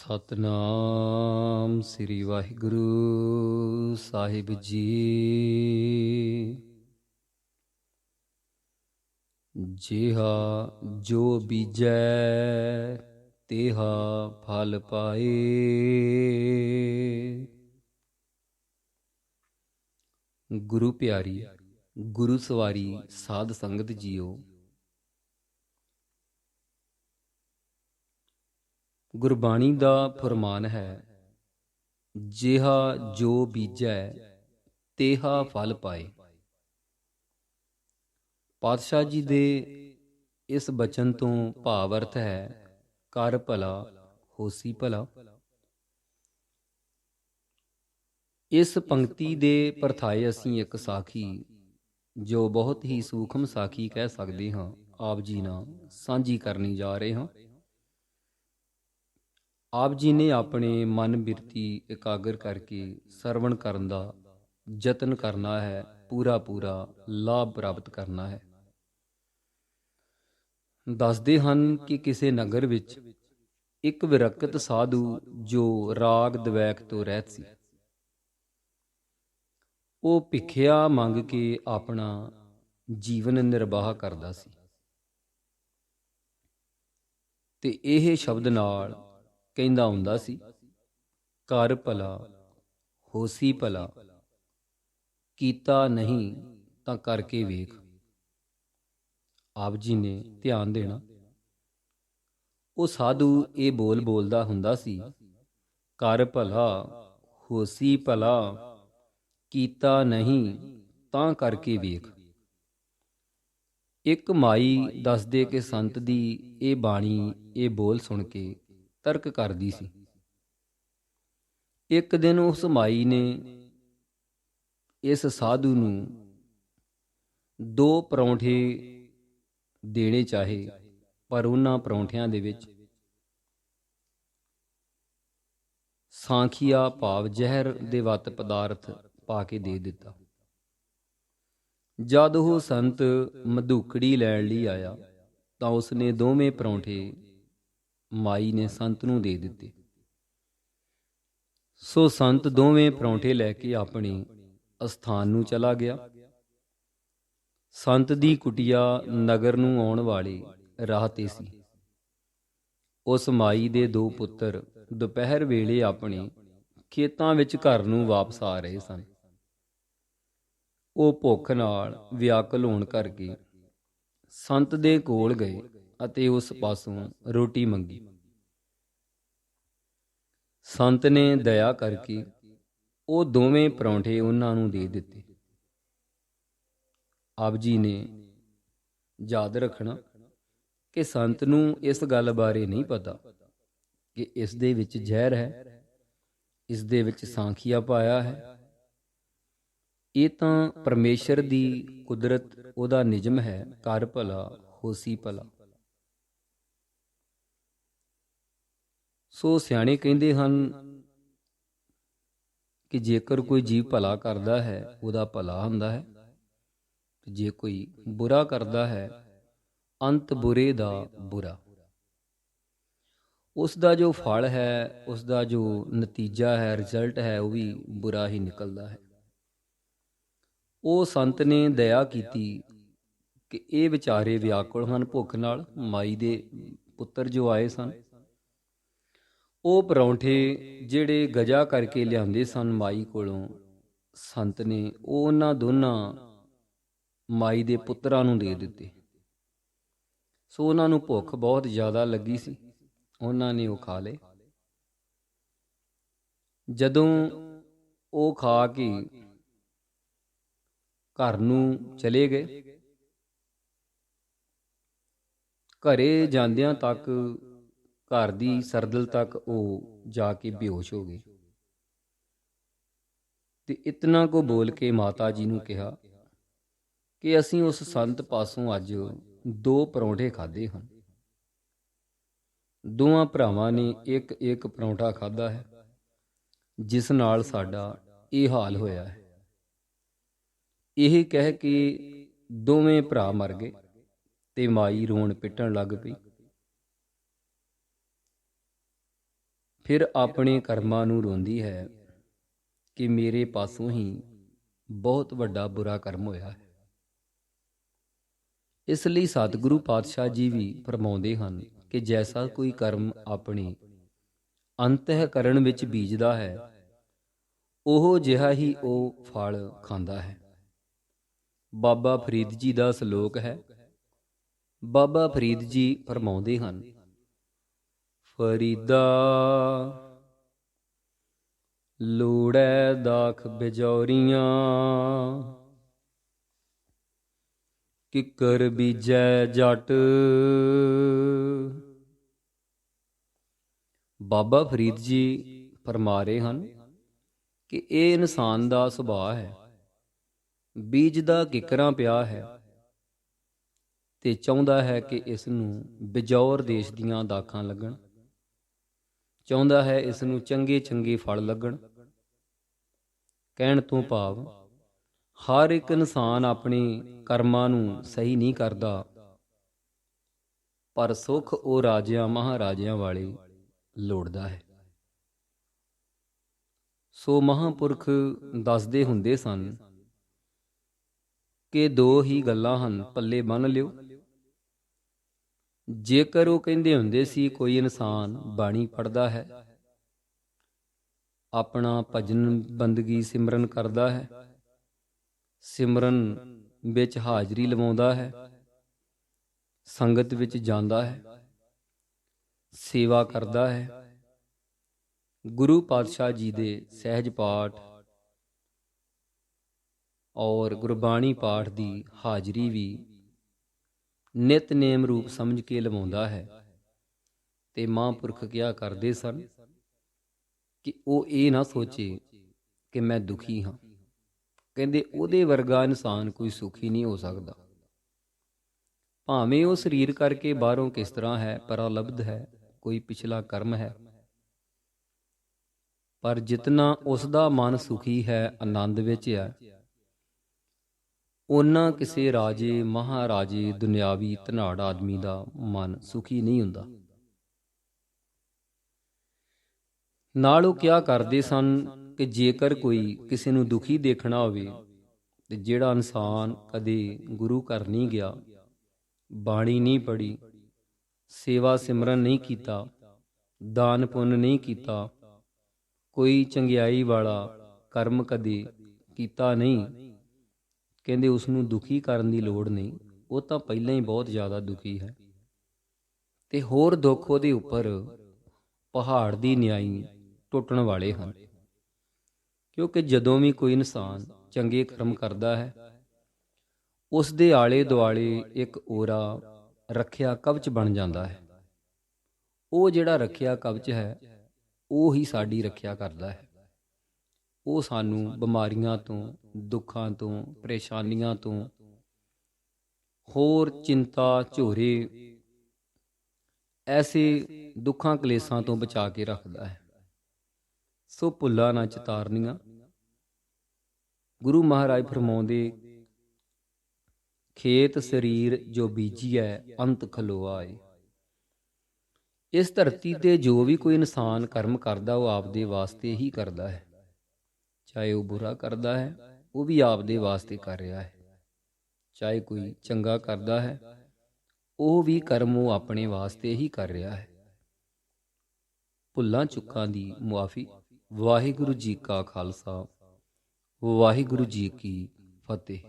ਸਤਨਾਮ ਸ੍ਰੀ ਵਾਹਿਗੁਰੂ ਸਾਹਿਬ ਜੀ। ਜਿਹਾ ਜੋ ਬੀਜੈ ਤੇਹਾ ਫਲ ਪਾਏ। ਗੁਰੂ ਪਿਆਰੀ ਗੁਰੂ ਸਵਾਰੀ ਸਾਧ ਸੰਗਤ ਜੀਓ, ਗੁਰਬਾਣੀ ਦਾ ਫਰਮਾਨ ਹੈ, ਜਿਹਾ ਜੋ ਬੀਜੈ ਤੇਹਾ ਫਲ ਪਾਏ। ਪਾਤਸ਼ਾਹ ਜੀ ਦੇ ਇਸ ਬਚਨ ਤੋਂ ਭਾਵ ਅਰਥ ਹੈ, ਕਰ ਭਲਾ ਹੋਸੀ ਭਲਾ। ਇਸ ਪੰਕਤੀ ਦੇ ਪਰਥਾਏ ਅਸੀਂ ਇੱਕ ਸਾਖੀ, ਜੋ ਬਹੁਤ ਹੀ ਸੂਖਮ ਸਾਖੀ ਕਹਿ ਸਕਦੇ ਹਾਂ, ਆਪ ਜੀ ਨਾਲ ਸਾਂਝੀ ਕਰਨੀ ਜਾ ਰਹੇ ਹਾਂ। ਆਪ ਜੀ ਨੇ ਆਪਣੇ ਮਨ ਬਿਰਤੀ ਇਕਾਗਰ ਕਰਕੇ ਸਰਵਣ ਕਰਨ ਦਾ ਯਤਨ ਕਰਨਾ ਹੈ, ਪੂਰਾ ਲਾਭ ਪ੍ਰਾਪਤ ਕਰਨਾ ਹੈ। ਦੱਸਦੇ ਹਨ ਕਿ ਕਿਸੇ ਨਗਰ ਵਿੱਚ ਇੱਕ ਵਿਰਕਤ ਸਾਧੂ, ਜੋ ਰਾਗ ਦਵੈਕ ਤੋਂ ਰਹਿਤ ਸੀ, ਉਹ ਭਿੱਖਿਆ ਮੰਗ ਕੇ ਆਪਣਾ ਜੀਵਨ ਨਿਰਵਾਹ ਕਰਦਾ ਸੀ ਤੇ ਇਹ ਸ਼ਬਦ ਨਾਲ ਕਹਿੰਦਾ ਹੁੰਦਾ ਸੀ, ਕਰ ਭਲਾ ਹੋਸੀ ਭਲਾ, ਕੀਤਾ ਨਹੀਂ ਤਾਂ ਕਰਕੇ ਵੇਖ। ਆਪ ਜੀ ਨੇ ਧਿਆਨ ਦੇਣਾ, ਉਹ ਸਾਧੂ ਇਹ ਬੋਲਦਾ ਹੁੰਦਾ ਸੀ, ਕਰ ਭਲਾ ਹੋਸੀ ਭਲਾ, ਕੀਤਾ ਨਹੀਂ ਤਾਂ ਕਰਕੇ ਵੇਖ। ਇੱਕ ਮਾਈ ਦੱਸਦੇ ਕਿ ਸੰਤ ਦੀ ਇਹ ਬਾਣੀ, ਇਹ ਬੋਲ ਸੁਣ ਕੇ ਤਰਕ ਕਰਦੀ ਸੀ। ਇੱਕ ਦਿਨ ਉਸ ਮਾਈ ਨੇ ਇਸ ਸਾਧੂ ਨੂੰ 2 ਪਰੌਂਠੇ ਦੇਣੇ ਚਾਹੇ, ਪਰ ਉਹਨਾਂ ਪਰੌਂਠਿਆਂ ਦੇ ਵਿੱਚ ਸਾਂਖੀਆ ਭਾਵ ਜ਼ਹਿਰ ਦੇ ਵੱਤ ਪਦਾਰਥ ਪਾ ਕੇ ਦੇ ਦਿੱਤਾ। ਜਦ ਉਹ ਸੰਤ ਮਧੂਕੜੀ ਲੈਣ ਲਈ ਆਇਆ ਤਾਂ ਉਸਨੇ 2ਵੇਂ ਪਰੌਂਠੇ ਮਾਈ ਨੇ ਸੰਤ ਨੂੰ ਦੇ ਦਿੱਤੇ। ਸੋ ਸੰਤ 2ਵੇਂ ਪਰੌਂਠੇ ਲੈ ਕੇ ਆਪਣੇ ਅਸਥਾਨ ਨੂੰ ਚਲਾ ਗਿਆ। ਸੰਤ ਦੀ ਕੁਟੀਆ ਨਗਰ ਨੂੰ ਆਉਣ ਵਾਲੇ ਰਾਹ ਤੇ ਸੀ। ਉਸ ਮਾਈ ਦੇ 2 ਪੁੱਤਰ ਦੁਪਹਿਰ ਵੇਲੇ ਆਪਣੇ ਖੇਤਾਂ ਵਿੱਚ ਘਰ ਨੂੰ ਵਾਪਸ ਆ ਰਹੇ ਸਨ। ਉਹ ਭੁੱਖ ਨਾਲ ਵਿਆਕੁਲ ਹੋਣ ਕਰਕੇ ਸੰਤ ਦੇ ਕੋਲ ਗਏ ਅਤੇ ਉਸ ਪਾਸੋਂ ਰੋਟੀ ਮੰਗੀ। ਸੰਤ ਨੇ ਦਇਆ ਕਰਕੇ ਉਹ 2ਵੇਂ ਪਰੌਂਠੇ ਉਹਨਾਂ ਨੂੰ ਦੇ ਦਿੱਤੇ। ਆਪ ਜੀ ਨੇ ਯਾਦ ਰੱਖਣਾ ਕਿ ਸੰਤ ਨੂੰ ਇਸ ਗੱਲ ਬਾਰੇ ਨਹੀਂ ਪਤਾ ਕਿ ਇਸ ਦੇ ਵਿੱਚ ਜ਼ਹਿਰ ਹੈ, ਇਸ ਦੇ ਵਿੱਚ ਸਾਂਖੀਆ ਪਾਇਆ ਹੈ। ਇਹ ਤਾਂ ਪਰਮੇਸ਼ਰ ਦੀ ਕੁਦਰਤ, ਉਹਦਾ ਨਿਯਮ ਹੈ, ਕਰ ਭਲਾ ਹੋਸੀ ਭਲਾ। ਸੋ ਸਿਆਣੇ ਕਹਿੰਦੇ ਹਨ ਕਿ ਜੇਕਰ ਕੋਈ ਜੀਵ ਭਲਾ ਕਰਦਾ ਹੈ, ਉਹਦਾ ਭਲਾ ਹੁੰਦਾ ਹੈ, ਜੇ ਕੋਈ ਬੁਰਾ ਕਰਦਾ ਹੈ, ਅੰਤ ਬੁਰੇ ਦਾ ਬੁਰਾ। ਉਸ ਦਾ ਜੋ ਫਲ ਹੈ, ਉਸ ਦਾ ਜੋ ਨਤੀਜਾ ਹੈ, ਰਿਜ਼ਲਟ ਹੈ, ਉਹ ਵੀ ਬੁਰਾ ਹੀ ਨਿਕਲਦਾ ਹੈ। ਉਹ ਸੰਤ ਨੇ ਦਇਆ ਕੀਤੀ ਕਿ ਇਹ ਵਿਚਾਰੇ ਵਿਆਕੁਲ ਹਨ ਭੁੱਖ ਨਾਲ। ਮਾਈ ਦੇ ਪੁੱਤਰ ਜੋ ਆਏ ਸਨ, ਉਹ ਪਰੌਂਠੇ ਜਿਹੜੇ ਗਜਾ ਕਰਕੇ ਲਿਆਂਦੇ ਸਨ ਮਾਈ ਕੋਲੋਂ, ਸੰਤ ਨੇ ਉਹਨਾਂ ਦੋਨਾਂ ਮਾਈ ਦੇ ਪੁੱਤਰਾਂ ਨੂੰ ਦੇ ਦਿੱਤੇ। ਸੋ ਉਹਨਾਂ ਨੂੰ ਭੁੱਖ ਬਹੁਤ ਜ਼ਿਆਦਾ ਲੱਗੀ ਸੀ, ਉਹਨਾਂ ਨੇ ਉਹ ਖਾ ਲਏ। ਜਦੋਂ ਉਹ ਖਾ ਕੇ ਘਰ ਨੂੰ ਚਲੇ ਗਏ, ਘਰੇ ਜਾਂਦਿਆਂ ਤੱਕ, ਘਰ ਦੀ ਸਰਦਲ ਤੱਕ ਉਹ ਜਾ ਕੇ ਬੇਹੋਸ਼ ਹੋ ਗਏ ਤੇ ਇਤਨਾ ਕੋ ਬੋਲ ਕੇ ਮਾਤਾ ਜੀ ਨੂੰ ਕਿਹਾ ਕਿ ਅਸੀਂ ਉਸ ਸੰਤ ਪਾਸੋਂ ਅੱਜ 2 ਪਰੌਂਠੇ ਖਾਧੇ ਹਨ। ਦੋਵਾਂ ਭਰਾਵਾਂ ਨੇ ਇੱਕ ਪਰੌਂਠਾ ਖਾਧਾ ਹੈ, ਜਿਸ ਨਾਲ ਸਾਡਾ ਇਹ ਹਾਲ ਹੋਇਆ ਹੈ। ਇਹ ਕਹਿ ਕੇ 2ਵੇਂ ਭਰਾ ਮਰ ਗਏ ਤੇ ਮਾਈ ਰੋਣ ਪਿੱਟਣ ਲੱਗ ਪਈ। ਫਿਰ ਆਪਣੇ ਕਰਮਾਂ ਨੂੰ ਰੋਂਦੀ ਹੈ ਕਿ ਮੇਰੇ ਪਾਸੋਂ ਹੀ ਬਹੁਤ ਵੱਡਾ ਬੁਰਾ ਕਰਮ ਹੋਇਆ ਹੈ। ਇਸ ਲਈ ਸਤਿਗੁਰੂ ਪਾਤਸ਼ਾਹ ਜੀ ਵੀ ਫਰਮਾਉਂਦੇ ਹਨ ਕਿ ਜੈਸਾ ਕੋਈ ਕਰਮ ਆਪਣੇ ਅੰਤःਕਰਣ ਵਿੱਚ ਬੀਜਦਾ ਹੈ, ਉਹ ਜਿਹਾ ਹੀ ਉਹ ਫਲ ਖਾਂਦਾ ਹੈ। ਬਾਬਾ ਫਰੀਦ ਜੀ ਦਾ ਸ਼ਲੋਕ ਹੈ। ਬਾਬਾ ਫਰੀਦ ਜੀ ਫਰਮਾਉਂਦੇ ਹਨ, ਫਰੀਦਾ ਲੋੜੈ ਦਾਖ ਬਿਜੌਰੀਆਂ, ਕਿੱਕਰ ਬੀਜੈ ਜਟ। ਬਾਬਾ ਫਰੀਦ ਜੀ ਫਰਮਾ ਰਹੇ ਹਨ ਕਿ ਇਹ ਇਨਸਾਨ ਦਾ ਸੁਭਾਅ ਹੈ। ਬੀਜ ਦਾ ਕਿੱਕਰਾਂ ਪਿਆ ਹੈ ਤੇ ਚਾਹੁੰਦਾ ਹੈ ਕਿ ਇਸ ਨੂੰ ਬਿਜੌਰ ਦੇਸ਼ ਦੀਆਂ ਦਾਖਾਂ ਲੱਗਣ, ਚਾਹੁੰਦਾ ਹੈ ਇਸ ਨੂੰ ਚੰਗੇ ਚੰਗੇ ਫਲ ਲੱਗਣ। ਕਹਿਣ ਤੋਂ ਭਾਵ ਹਰ ਇੱਕ ਇਨਸਾਨ ਆਪਣੇ ਕਰਮਾਂ ਨੂੰ ਸਹੀ ਨਹੀਂ ਕਰਦਾ, ਪਰ ਸੁੱਖ ਉਹ ਰਾਜਿਆਂ ਮਹਾਰਾਜਿਆਂ ਵਾਲੇ ਲੋੜਦਾ ਹੈ। ਸੋ ਮਹਾਂਪੁਰਖ ਦੱਸਦੇ ਹੁੰਦੇ ਸਨ ਕਿ ਦੋ ਹੀ ਗੱਲਾਂ ਹਨ, ਪੱਲੇ ਬੰਨ੍ਹ ਲਿਓ। ਜੇਕਰ ਉਹ ਕਹਿੰਦੇ ਹੁੰਦੇ ਸੀ ਕੋਈ ਇਨਸਾਨ ਬਾਣੀ ਪੜ੍ਹਦਾ ਹੈ, ਆਪਣਾ ਭਜਨ ਬੰਦਗੀ ਸਿਮਰਨ ਕਰਦਾ ਹੈ, ਸਿਮਰਨ ਵਿੱਚ ਹਾਜ਼ਰੀ ਲਵਾਉਂਦਾ ਹੈ, ਸੰਗਤ ਵਿੱਚ ਜਾਂਦਾ ਹੈ, ਸੇਵਾ ਕਰਦਾ ਹੈ, ਗੁਰੂ ਪਾਤਸ਼ਾਹ ਜੀ ਦੇ ਸਹਿਜ ਪਾਠ ਔਰ ਗੁਰਬਾਣੀ ਪਾਠ ਦੀ ਹਾਜ਼ਰੀ ਵੀ ਨਿਤਨੇਮ ਰੂਪ ਸਮਝ ਕੇ ਲਵਾਉਂਦਾ ਹੈ, ਤੇ ਮਹਾਂਪੁਰਖ ਕਿਹਾ ਕਰਦੇ ਸਨ ਕਿ ਉਹ ਇਹ ਨਾ ਸੋਚੇ ਕਿ ਮੈਂ ਦੁਖੀ ਹਾਂ। ਕਹਿੰਦੇ ਉਹਦੇ ਵਰਗਾ ਇਨਸਾਨ ਕੋਈ ਸੁਖੀ ਨਹੀਂ ਹੋ ਸਕਦਾ। ਭਾਵੇਂ ਉਹ ਸਰੀਰ ਕਰਕੇ ਬਾਹਰੋਂ ਕਿਸ ਤਰ੍ਹਾਂ ਹੈ, ਪਰਾਲਬਧ ਹੈ, ਕੋਈ ਪਿਛਲਾ ਕਰਮ ਹੈ, ਪਰ ਜਿਤਨਾ ਉਸਦਾ ਮਨ ਸੁਖੀ ਹੈ, ਆਨੰਦ ਵਿੱਚ ਹੈ, ਓਨਾ ਕਿਸੇ ਰਾਜੇ ਮਹਾਰਾਜੇ ਦੁਨਿਆਵੀ ਧਨਾੜ ਆਦਮੀ ਦਾ ਮਨ ਸੁਖੀ ਨਹੀਂ ਹੁੰਦਾ। ਨਾਲ ਉਹ ਕਿਹਾ ਕਰਦੇ ਸਨ ਕਿ ਜੇਕਰ ਕੋਈ ਕਿਸੇ ਨੂੰ ਦੁਖੀ ਦੇਖਣਾ ਹੋਵੇ ਤੇ ਜਿਹੜਾ ਇਨਸਾਨ ਕਦੇ ਗੁਰੂ ਘਰ ਨਹੀਂ ਗਿਆ, ਬਾਣੀ ਨਹੀਂ ਪੜ੍ਹੀ, ਸੇਵਾ ਸਿਮਰਨ ਨਹੀਂ ਕੀਤਾ, ਦਾਨ ਪੁੰਨ ਨਹੀਂ ਕੀਤਾ, ਕੋਈ ਚੰਗਿਆਈ ਵਾਲਾ ਕਰਮ ਕਦੇ ਕੀਤਾ ਨਹੀਂ, ਕਹਿੰਦੇ ਉਸ ਨੂੰ ਦੁਖੀ ਕਰਨ ਦੀ ਲੋੜ ਨਹੀਂ। ਉਹ ਤਾਂ ਪਹਿਲਾਂ ਹੀ ਬਹੁਤ ਜ਼ਿਆਦਾ ਦੁਖੀ ਹੈ, ਤੇ ਹੋਰ ਦੁੱਖ ਉਹਦੇ ਉੱਪਰ ਪਹਾੜ ਦੀ ਨਿਆਈ ਟੁੱਟਣ ਵਾਲੇ ਹਨ। ਕਿਉਂਕਿ ਜਦੋਂ ਵੀ ਕੋਈ ਇਨਸਾਨ ਚੰਗੇ ਕਰਮ ਕਰਦਾ ਹੈ, ਉਸ ਦੇ ਆਲੇ ਦੁਆਲੇ ਇੱਕ ਓਰਾ ਰੱਖਿਆ ਕਵਚ ਬਣ ਜਾਂਦਾ ਹੈ। ਉਹ ਜਿਹੜਾ ਰੱਖਿਆ ਕਵਚ ਹੈ, ਉਹ ਹੀ ਸਾਡੀ ਰੱਖਿਆ ਕਰਦਾ ਹੈ। ਉਹ ਸਾਨੂੰ ਬਿਮਾਰੀਆਂ ਤੋਂ, ਦੁੱਖਾਂ ਤੋਂ, ਪਰੇਸ਼ਾਨੀਆਂ ਤੋਂ, ਹੋਰ ਚਿੰਤਾ ਝੋਰੇ, ਐਸੇ ਦੁੱਖਾਂ ਕਲੇਸ਼ਾਂ ਤੋਂ ਬਚਾ ਕੇ ਰੱਖਦਾ ਹੈ। ਸੋ ਭੁੱਲਾਂ ਨਾ ਚਿਤਾਰਨੀਆਂ। ਗੁਰੂ ਮਹਾਰਾਜ ਫਰਮਾਉਂਦੇ, ਖੇਤ ਸਰੀਰ ਜੋ ਬੀਜੀਐ ਅੰਤ ਖਲੋਆ ਏ। ਇਸ ਧਰਤੀ ਤੇ ਜੋ ਵੀ ਕੋਈ ਇਨਸਾਨ ਕਰਮ ਕਰਦਾ, ਉਹ ਆਪਦੇ ਵਾਸਤੇ ਹੀ ਕਰਦਾ ਹੈ। ਚਾਹੇ ਉਹ ਬੁਰਾ ਕਰਦਾ ਹੈ, ਉਹ ਵੀ ਆਪਦੇ ਵਾਸਤੇ ਕਰ ਰਿਹਾ ਹੈ। ਚਾਹੇ ਕੋਈ ਚੰਗਾ ਕਰਦਾ ਹੈ, ਉਹ ਵੀ ਕਰਮ ਉਹ ਆਪਣੇ ਵਾਸਤੇ ਹੀ ਕਰ ਰਿਹਾ ਹੈ। ਭੁੱਲਾਂ ਚੁੱਕਾਂ ਦੀ ਮੁਆਫੀ। ਵਾਹਿਗੁਰੂ ਜੀ ਕਾ ਖਾਲਸਾ, ਵਾਹਿਗੁਰੂ ਜੀ ਕੀ ਫਤਿਹ।